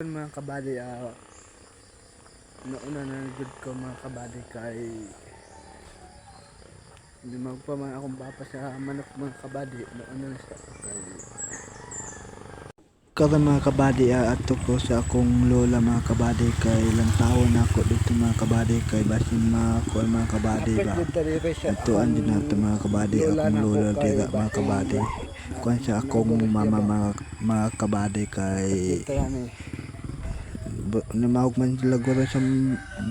Mga kabady, nauna na good ko mga kabady kay hindi magpaman akong papa sa manok mga kabady, nauna na siya kay karon mga kabady, ato ko sa akong lola mga kabady kay ilang taon na ako dito mga kabady kay basin mga kabady ba ituan din nato mga kabady akong lola dira mga kabady kuan sa akong mama mga kabady kay namahog man sila guro sa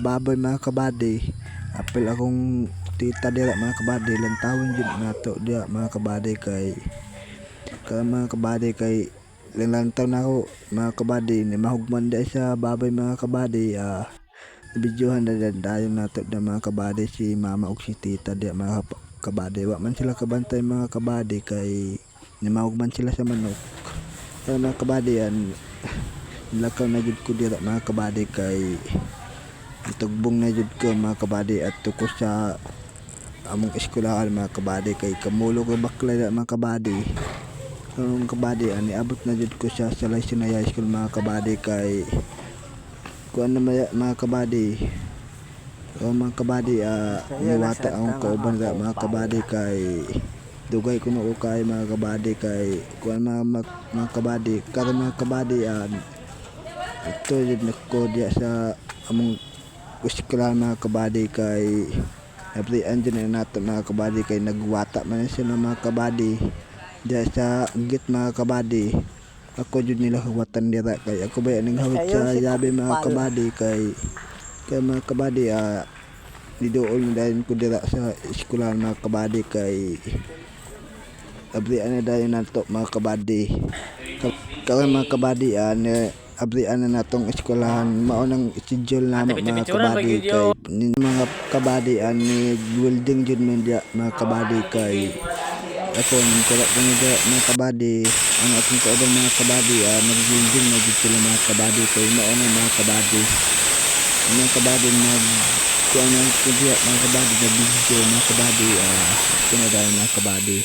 baboy mga kabady. Apil akong tita dira mga kabady, ilang taon jud nato dira mga kabady kay mga kabady kay ilang taon na ako mga kabady namahog man dai sa baboy mga kabady. Bidyohan na dayon nato na mga kabady si mama ug si tita dira mga kabady. Wa man sila kabantay mga kabady kay namahog man sila sa manok. Kaya mga kabady lakaw na jud ko dira mga kabady kay itugbong na jud ko mga kabady at tuko sa among eskwelahan mga kabady kay kamulo ko bakla dira mga kabady. Mga kabady niabot na jud ko sa Salay Sinay High School mga kabady kay kuan na mga kabady. Mga kabady niwata akong kauban dira mga kabady kay dugay ko na kay mga kabady kay kuan mga kabady karon mga kabady ito yun ko diya sa among eskwelahan mga kabady kay every andyan na nato mga kabady kay nagwata man sila mga kabady diya sa git mga kabady. Ako jud nila hawatan dira kay ako ba ning hawat sa yabi mga kabady kay mga kabady niduol na dayon ko dira sa eskwelahan mga kabady kay every ano dayon nato mga kabady karon mga kabady abrian na natong eskwelahan mao nang schedule namo mga kabady kay mga kabady ni welding jud man dia mga kabady kay ako nang kala ko mga kabady ang akong kaobang mga kabady nag-welding na jud sila mga kabady kay mao na mga kabady kuan ang kuya mga kabady na video mga kabady kinadayon mga kabady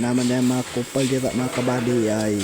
naman na mga kupal dira mga kabady ay